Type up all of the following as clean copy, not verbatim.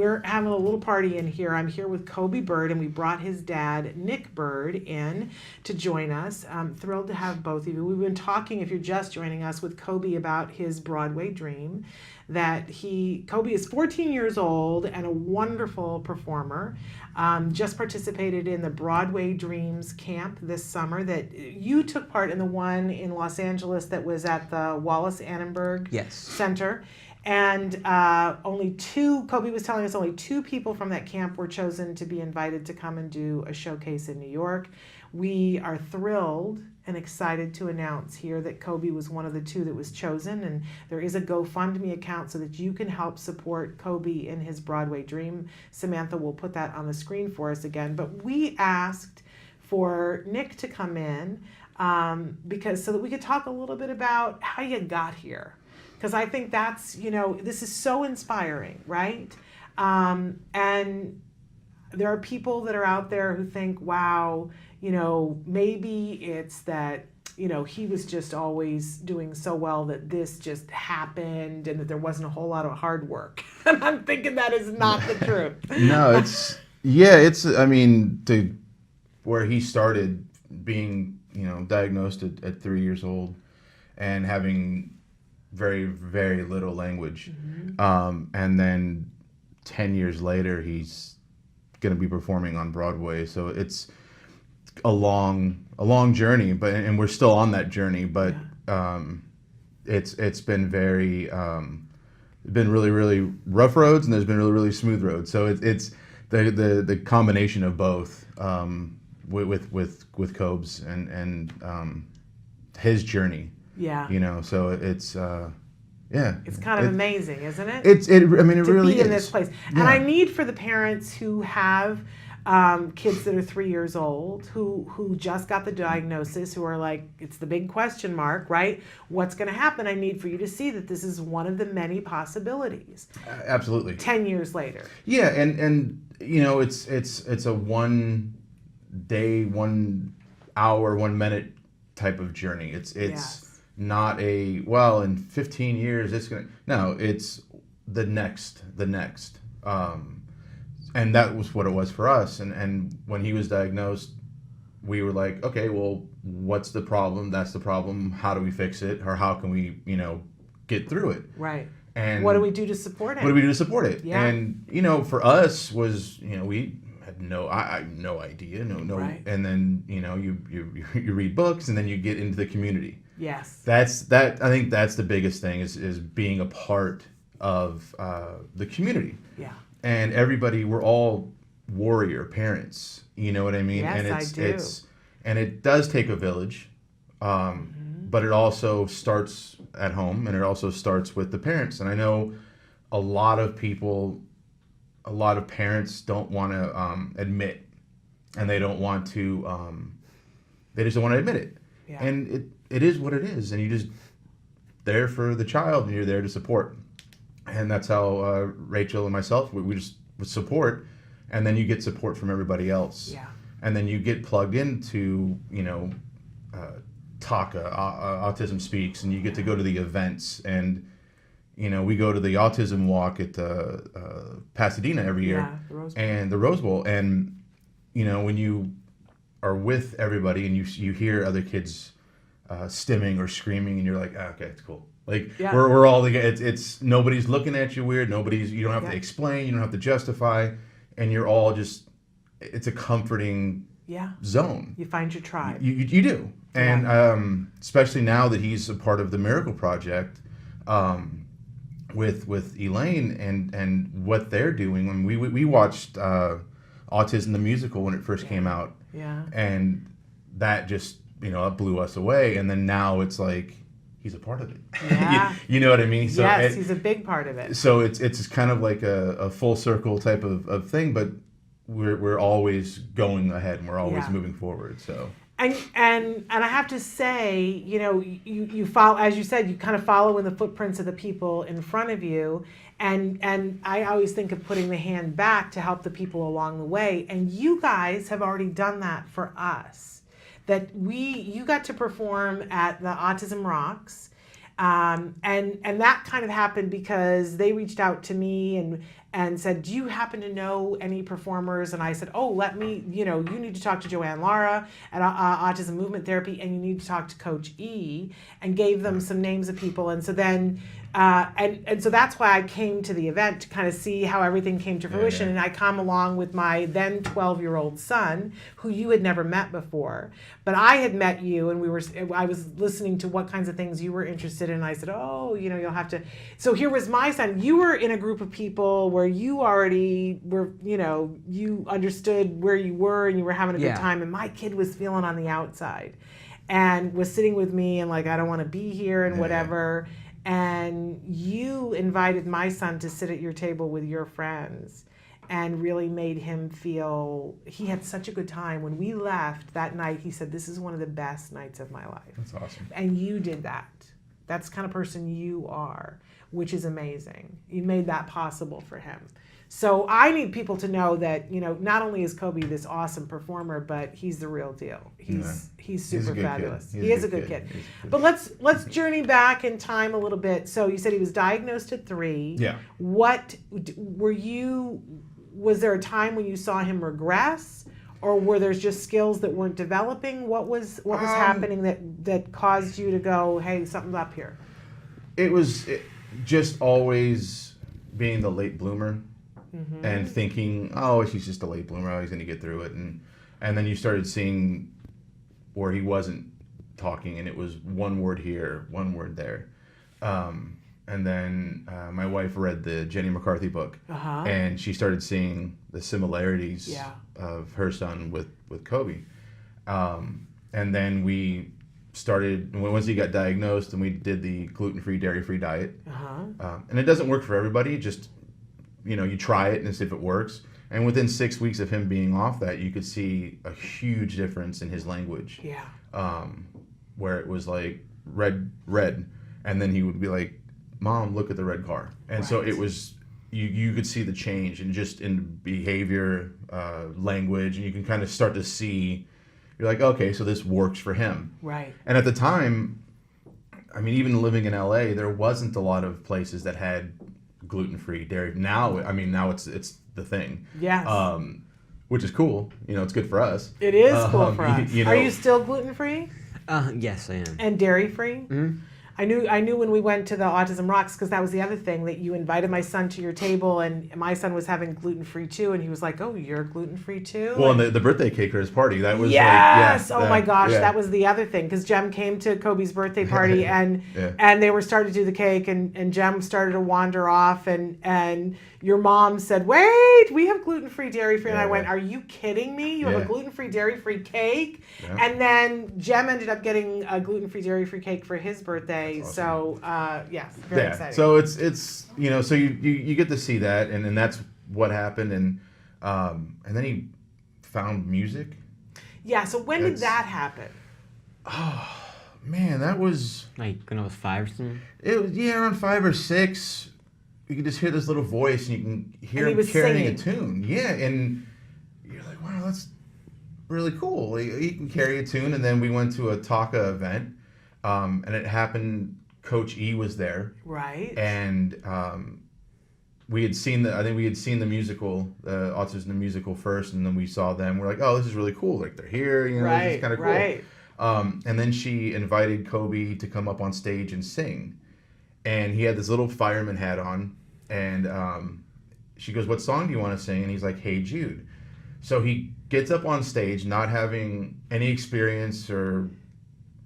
we're having a little party in here. I'm here with Coby Bird, and we brought his dad, Nick Bird, in to join us. I'm thrilled to have both of you. We've been talking, if you're just joining us, with Coby about his Broadway dream. Coby is 14 years old and a wonderful performer. Just participated in the Broadway Dreams camp this summer. That you took part in the one in Los Angeles that was at the Wallace Annenberg Center. And Coby was telling us only 2 people from that camp were chosen to be invited to come and do a showcase in New York. We are thrilled and excited to announce here that Coby was one of the 2 that was chosen, and there is a GoFundMe account so that you can help support Coby in his Broadway dream. Samantha will put that on the screen for us again, but we asked for Nick to come in so that we could talk a little bit about how you got here, because I think that's, this is so inspiring, right? And there are people that are out there who think, wow, maybe it's that, he was just always doing so well that this just happened and that there wasn't a whole lot of hard work. And I'm thinking that is not the truth. No, where he started being, diagnosed at 3 years old and having very, very little language. Mm-hmm. And then 10 years later, he's going to be performing on Broadway. So it's a long journey, and we're still on that journey, but it's been been really, really rough roads, and there's been really, really smooth roads. So it's the combination of both, with Cobes and his journey. Yeah. So it's it's kind of amazing, isn't it? It really is. To be in this place. Yeah. And I need for the parents who have kids that are 3 years old, who just got the diagnosis, who are like, it's the big question mark, right? What's going to happen? I need for you to see that this is one of the many possibilities. Absolutely. 10 years later. Yeah, and it's a 1 day, 1 hour, 1 minute type of journey. It's not in 15 years it's the next. And that was what it was for us. And when he was diagnosed, we were like, okay, well, what's the problem? That's the problem. How do we fix it? Or how can we, get through it? Right. And what do we do to support it? Yeah. And, for us was, we had no idea. No. Right. And then, you read books, and then you get into the community. Yes. I think that's the biggest thing is being a part of the community. Yeah. And everybody, we're all warrior parents. You know what I mean? Yes, I do. And it does take a village, but it also starts at home, and it also starts with the parents. And I know a lot of parents don't want to admit, and they don't want to, they just don't want to admit it. Yeah. And it is what it is, and you're just there for the child, and you're there to support. And that's how Rachel and myself, we just support, and then you get support from everybody else. Yeah. And then you get plugged into, TACA, Autism Speaks, and you get to go to the events. And, we go to the Autism Walk at Pasadena every year. Yeah, the Rose Bowl. And the Rose Bowl. And, when you are with everybody and you hear other kids stimming or screaming, and you're like, okay, it's cool. We're all together. It's nobody's looking at you weird. You don't have to explain. You don't have to justify, and you're all just. It's a comforting zone. You find your tribe. You do, and especially now that he's a part of the Miracle Project, with Elaine and what they're doing. When we watched Autism the Musical when it first came out, and that just it blew us away. And then now it's like. He's a part of it. Yeah. You know what I mean? So yes, he's a big part of it. So it's kind of like a full circle type of thing, but we're always going ahead, and we're always moving forward. So and I have to say, you follow, as you said, you kind of follow in the footprints of the people in front of you, and I always think of putting the hand back to help the people along the way, and you guys have already done that for us. That you got to perform at the Autism Rocks, And that kind of happened because they reached out to me and said, do you happen to know any performers? And I said, oh, you need to talk to Joanne Lara at Autism Movement Therapy, and you need to talk to Coach E, and gave them some names of people. And so then, and so that's why I came to the event, to kind of see how everything came to fruition. And I come along with my then 12-year-old son, who you had never met before, but I had met you, and I was listening to what kinds of things you were interested in. And I said, oh, you'll have to. So here was my son. You were in a group of people where you already were, you understood where you were, and you were having a good time. And my kid was feeling on the outside, and was sitting with me, and like, I don't want to be here, and whatever. And you invited my son to sit at your table with your friends, and really made him feel he had such a good time. When we left that night, he said, this is one of the best nights of my life. That's awesome. And you did that. That's the kind of person you are, which is amazing. You made that possible for him. So I need people to know that, not only is Coby this awesome performer, but he's the real deal. He's super fabulous. He is a good kid. But let's journey back in time a little bit. So you said he was diagnosed at 3. Yeah. Was there a time when you saw him regress, or were there just skills that weren't developing? What was happening that caused you to go, hey, something's up here? It was just always being the late bloomer. Mm-hmm. And thinking, oh, he's just a late bloomer, oh, he's going to get through it. And then you started seeing where he wasn't talking, and it was one word here, one word there. And then my wife read the Jenny McCarthy book, and she started seeing the similarities of her son with Coby. And then we started, once he got diagnosed, and we did the gluten-free, dairy-free diet. And it doesn't work for everybody, just you try it and see if it works. And within 6 weeks of him being off that, you could see a huge difference in his language. Yeah. Where it was like red, and then he would be like, Mom, look at the red car. And so it was, you could see the change and just in behavior, language, and you can kind of start to see, you're like, okay, so this works for him. Right. And at the time, I mean, even living in LA, there wasn't a lot of places that had gluten-free dairy. Now it's the thing. Yes. Which is cool. It's good for us. It is cool for us. Are you still gluten-free? Yes, I am. And dairy-free? Mm-hmm. I knew when we went to the Autism Rocks, because that was the other thing, that you invited my son to your table, and my son was having gluten-free too, and he was like, oh, you're gluten-free too? Well, and the birthday cake for his party, that was my gosh, that was the other thing, because Jem came to Coby's birthday party, and they were starting to do the cake, and Jem started to wander off, and your mom said, wait, we have gluten-free, dairy-free, and I went, are you kidding me? You have a gluten-free, dairy-free cake? Yeah. And then Jem ended up getting a gluten-free, dairy-free cake for his birthday. Awesome. So, very exciting. So it's so you get to see that, and that's what happened, and then he found music. Yeah, so when did that happen? Oh, man, that was... Like when I was 5 or something? It was, around 5 or 6. You can just hear this little voice, and you can hear him carrying a tune. Yeah, and you're like, wow, that's really cool. He can carry a tune, and then we went to a Taka event, and it happened, Coach E was there. Right. And we had seen the musical, Autism the musical first, and then we saw them. We're like, oh, this is really cool. Like, they're here, this is kind of cool. Right. And then she invited Coby to come up on stage and sing. And he had this little fireman hat on, and she goes, what song do you want to sing? And he's like, Hey Jude. So he gets up on stage, not having any experience or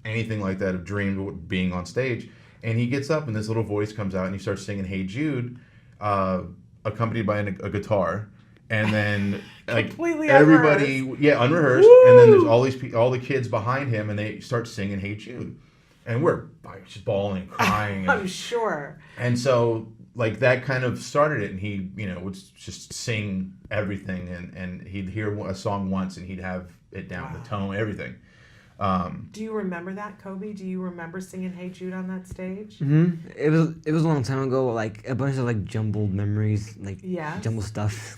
anything like that of dream being on stage, and he gets up and this little voice comes out and he starts singing Hey Jude, accompanied by a guitar, and then like everybody unrehearsed. Woo! And then there's all the kids behind him, and they start singing Hey Jude, and we're just bawling, crying. I'm sure. And so like that kind of started it, and he would just sing everything, and he'd hear a song once and he'd have it down, the tone, everything. Do you remember that, Coby? Do you remember singing Hey Jude on that stage? Mm-hmm. It was a long time ago, like a bunch of like jumbled memories, like jumbled stuff.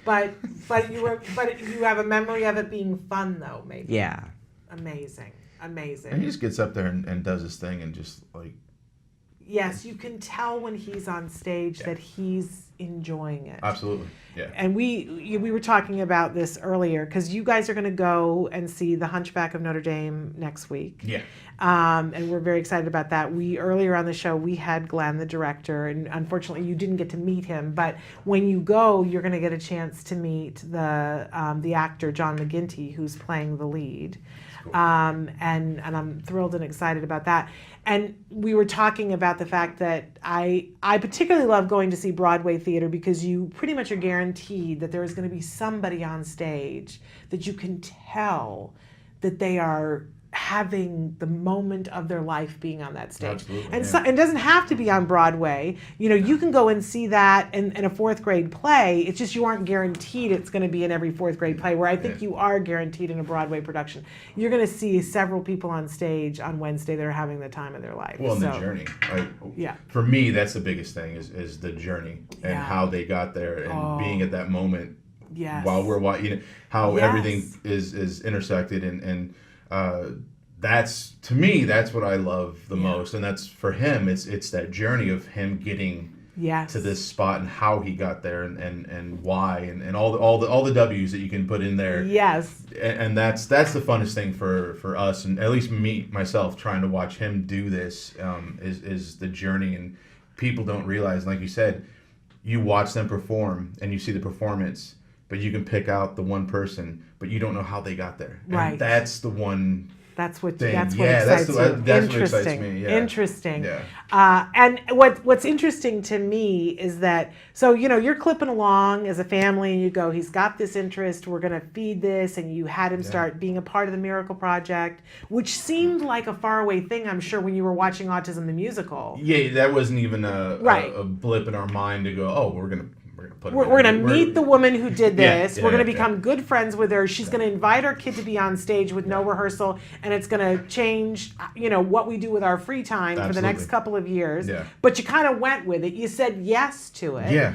But you have a memory of it being fun though, maybe. Yeah. Amazing. And he just gets up there and does his thing, and just like Yes, you can tell when he's on stage that he's enjoying it. Absolutely, yeah. And we were talking about this earlier because you guys are going to go and see The Hunchback of Notre Dame next week. Yeah. And we're very excited about that. Earlier on the show, we had Glenn, the director, and unfortunately you didn't get to meet him. But when you go, you're going to get a chance to meet the actor, John McGinty, who's playing the lead. Cool. And I'm thrilled and excited about that. And we were talking about the fact that I particularly love going to see Broadway theater because you pretty much are guaranteed that there is going to be somebody on stage that you can tell that they are having the moment of their life being on that stage. Absolutely, and so it doesn't have to be on Broadway. You can go and see that in a fourth grade play. It's just you aren't guaranteed it's going to be in every fourth grade play, where I think you are guaranteed in a Broadway production. You're going to see several people on stage on Wednesday that are having the time of their life. Well, and the journey. For me, that's the biggest thing is the journey and how they got there and being at that moment while we're watching, how everything is intersected and that's, to me, that's what I love the most, and that's for him. It's that journey of him getting to this spot and how he got there and why and all the W's that you can put in there. Yes. And that's the funnest thing for us, and at least myself trying to watch him do this is the journey. And people don't realize, like you said, you watch them perform and you see the performance, but you can pick out the one person, but you don't know how they got there. Right. And that's the one. That's what thing. excites you. That's what excites me. Yeah. Interesting. Yeah. And what's interesting to me is that, so you're clipping along as a family, and you go, he's got this interest. We're going to feed this, and you had him start being a part of the Miracle Project, which seemed like a faraway thing, I'm sure, when you were watching Autism the Musical. Yeah, that wasn't even a blip in our mind to go, oh, we're gonna meet the woman who did this. We're going to become good friends with her. She's going to invite our kid to be on stage with no rehearsal, and it's going to change, what we do with our free time for the next couple of years. Yeah. But you kind of went with it. You said yes to it. Yeah.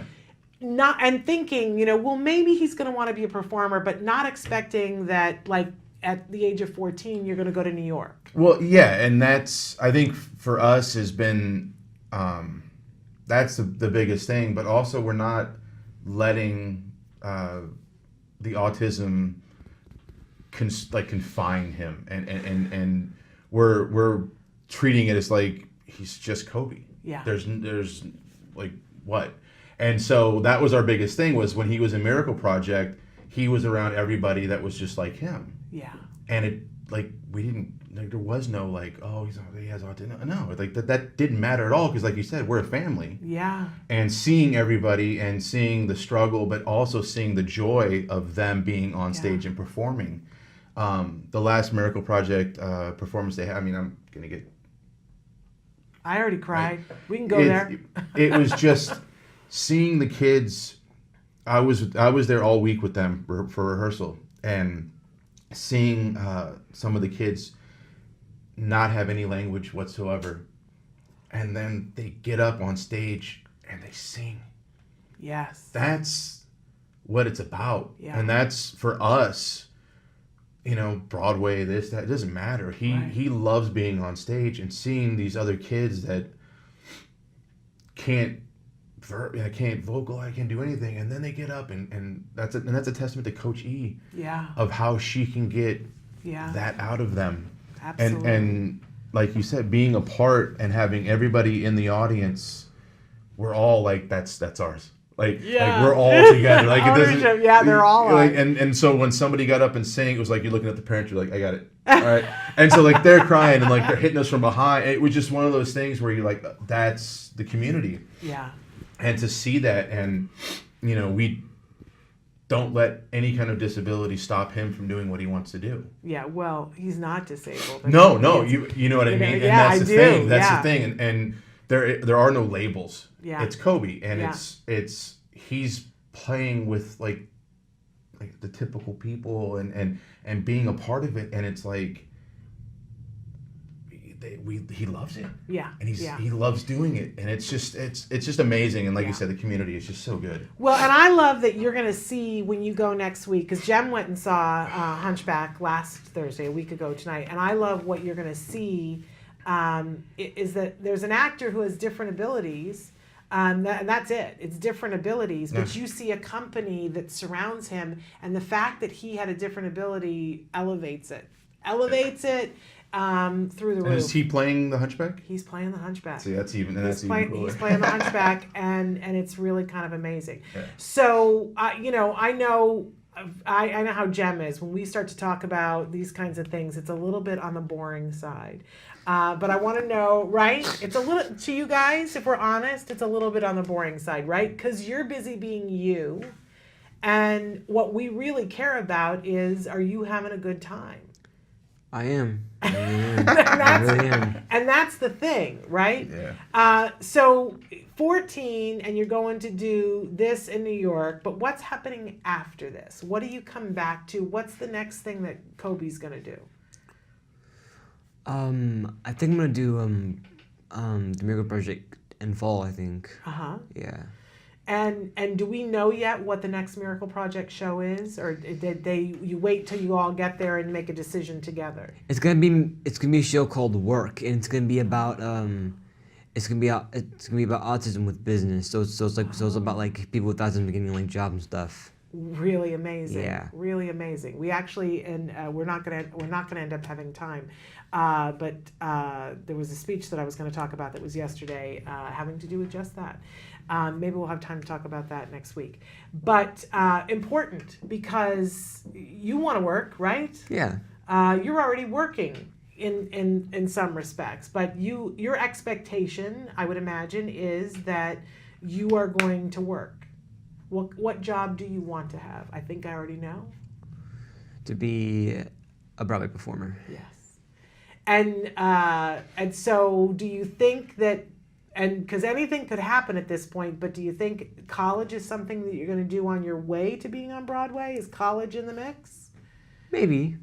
And thinking, well, maybe he's going to want to be a performer, but not expecting that, like, at the age of 14, you're going to go to New York. Well, yeah, and that's, I think, for us has been, that's the biggest thing, but also we're not letting the autism confine him, and we're treating it as like he's just Coby. Yeah. There's like what, and so that was our biggest thing, was when he was in Miracle Project, he was around everybody that was just like him. Yeah. And it there was no he has autism. No, that didn't matter at all, because like you said, we're a family. Yeah. And seeing everybody and seeing the struggle, but also seeing the joy of them being on stage and performing. The last Miracle Project performance they had, I'm gonna get. I already cried. We can go there. It was just seeing the kids. I was there all week with them for rehearsal, and seeing some of the kids not have any language whatsoever, and then they get up on stage and they sing. Yes. That's what it's about. Yeah. And that's, for us, Broadway, this, that, it doesn't matter. He loves being on stage and seeing these other kids that can't vocalize, can't do anything, and then they get up and that's a testament to Coach E. Yeah. Of how she can get that out of them. Absolutely. And like you said, being a part and having everybody in the audience, we're all like that's ours. Like we're all together. Like it doesn't. Yeah, they're all like, and so when somebody got up and sang, it was like you're looking at the parents. You're like, I got it. All right. And so like they're crying and like they're hitting us from behind. It was just one of those things where you're like, that's the community. Yeah. And to see that, and we don't let any kind of disability stop him from doing what he wants to do. Yeah, well, he's not disabled. No, you know what I mean? And that's the thing. That's the thing. And there are no labels. Yeah. It's Coby, and it's he's playing with like the typical people and being a part of it, and it's like he loves it. Yeah. And he loves doing it, and it's just amazing. And like you said, the community is just so good. Well, and I love that you're going to see when you go next week, because Jem went and saw Hunchback last Thursday, a week ago tonight, and I love what you're going to see is that there's an actor who has different abilities. That's it. It's different abilities, but you see a company that surrounds him, and the fact that he had a different ability elevates it through the roof. And is he playing the Hunchback? He's playing the Hunchback. See, that's even cooler. He's playing the Hunchback, and it's really kind of amazing. Yeah. So, I know how Jem is. When we start to talk about these kinds of things, it's a little bit on the boring side. But I want to know, right? It's a little, to you guys, if we're honest, it's a little bit on the boring side, right? Because you're busy being you. And what we really care about is, are you having a good time? I am. I really am. And that's the thing, right? Yeah. So 14, and you're going to do this in New York, but what's happening after this? What do you come back to? What's the next thing that Coby's going to do? I think I'm gonna do the Miracle Project in fall. I think. Yeah. And do we know yet what the next Miracle Project show is, or did you wait till you all get there and make a decision together? It's gonna be a show called Work, and it's gonna be about autism with business. So it's about like people with autism getting like jobs and stuff. Really amazing. Yeah. Really amazing. We actually, and we're not gonna end up having time, but there was a speech that I was going to talk about that was yesterday, having to do with just that. Maybe we'll have time to talk about that next week. But important because you want to work, right? Yeah. You're already working in some respects, but your expectation, I would imagine, is that you are going to work. What job do you want to have? I think I already know. To be a Broadway performer. Yes. And so do you think that, and because anything could happen at this point, but do you think college is something that you're going to do on your way to being on Broadway? Is college in the mix? Maybe.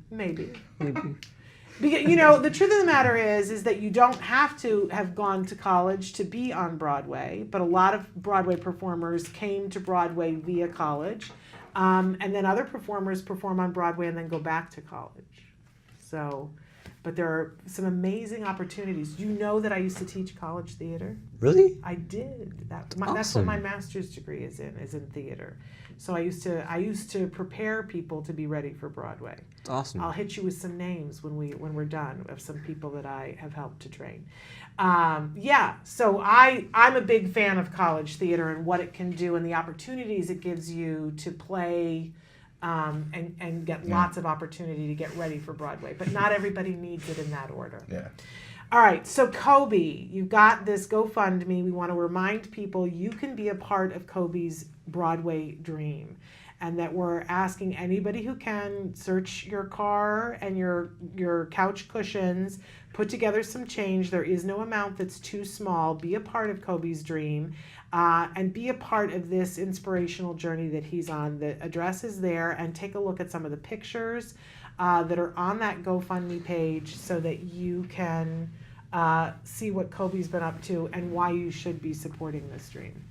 Because, the truth of the matter is that you don't have to have gone to college to be on Broadway, but a lot of Broadway performers came to Broadway via college, and then other performers perform on Broadway and then go back to college. So, but there are some amazing opportunities. You know that I used to teach college theater? Really? I did. That's what Awesome. my master's degree is in theater. So I used to prepare people to be ready for Broadway. It's awesome. I'll hit you with some names when we're done of some people that I have helped to train. So I'm a big fan of college theater and what it can do and the opportunities it gives you to play and get lots of opportunity to get ready for Broadway. But not everybody needs it in that order. Yeah. All right, so Coby, you've got this GoFundMe. We want to remind people you can be a part of Coby's Broadway dream, and that we're asking anybody who can search your car and your couch cushions, put together some change. There is no amount that's too small. Be a part of Coby's dream, and be a part of this inspirational journey that he's on. The address is there, and take a look at some of the pictures that are on that GoFundMe page so that you can see what Coby's been up to and why you should be supporting this dream.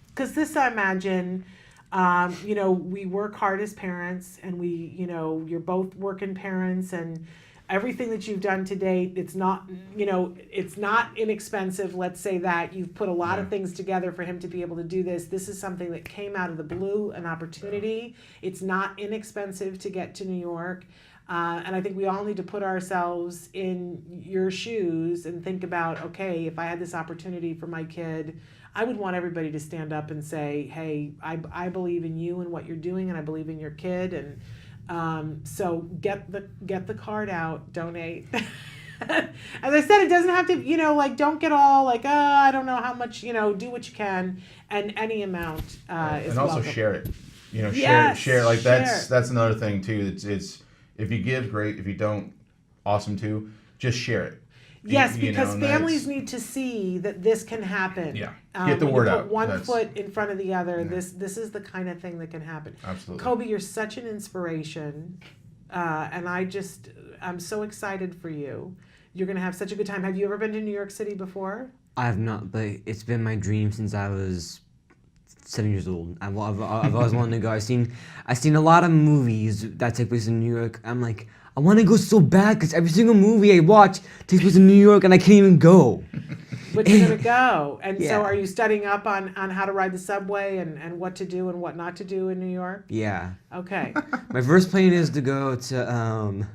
Because this, I imagine, we work hard as parents, and you're both working parents, and everything that you've done to date, it's not inexpensive. Let's say that you've put a lot of things together for him to be able to do this. This is something that came out of the blue, an opportunity. It's not inexpensive to get to New York. And I think we all need to put ourselves in your shoes and think about, okay, if I had this opportunity for my kid, I would want everybody to stand up and say, hey, I believe in you and what you're doing, and I believe in your kid. And so get the card out, donate. As I said, it doesn't have to, don't get all I don't know how much, do what you can, and any amount is and also welcome. share it. Yes, share. Like share. That's another thing too. It's if you give, great. If you don't, awesome too. Just share it. Yes, because families need to see that this can happen. Yeah, get the word out. Put one foot in front of the other. Yeah. This is the kind of thing that can happen. Absolutely. Coby, you're such an inspiration, and I'm so excited for you. You're going to have such a good time. Have you ever been to New York City before? I have not, but it's been my dream since I was 7 years old. I've always wanted to go. I've seen a lot of movies that take place in New York. I'm like, I want to go so bad because every single movie I watch takes place in New York and I can't even go. But you're going to go. And Yeah. so are you studying up on how to ride the subway and what to do and what not to do in New York? Yeah. Okay. My first plan is to go to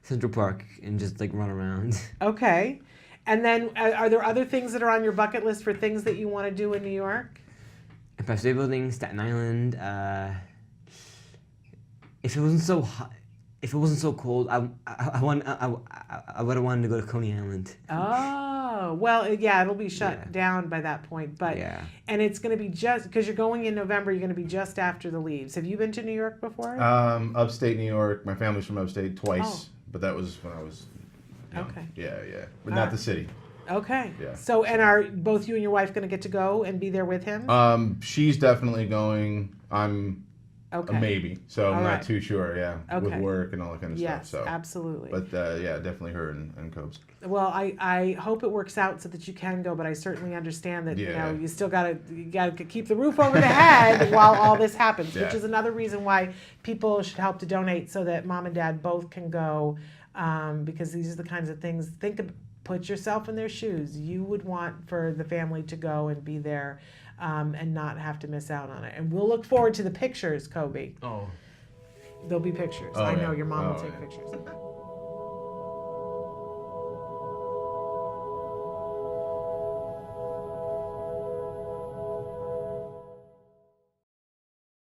Central Park and just like run around. Okay. And then are there other things that are on your bucket list for things that you want to do in New York? Empire State Building, Staten Island. If it wasn't so hot, if it wasn't so cold, I would have wanted to go to Coney Island. Oh, well, yeah, it'll be shut down by that point. But and it's going to be just because you're going in November. You're going to be just after the leaves. Have you been to New York before? Upstate New York. My family's from upstate twice, but that was when I was young. Okay. Yeah, but not the city. Okay. Yeah. So, and are both you and your wife going to get to go and be there with him? She's definitely going. I'm a maybe, so I'm not too sure. With work and all that kind of stuff. So absolutely. But definitely her and Cobes. Well, I hope it works out so that you can go, but I certainly understand that you still gotta keep the roof over the head while all this happens, which is another reason why people should help to donate so that mom and dad both can go, because these are the kinds of things. Put yourself in their shoes. You would want for the family to go and be there. And not have to miss out on it. And we'll look forward to the pictures, Coby. Oh. There'll be pictures. I know your mom will take pictures.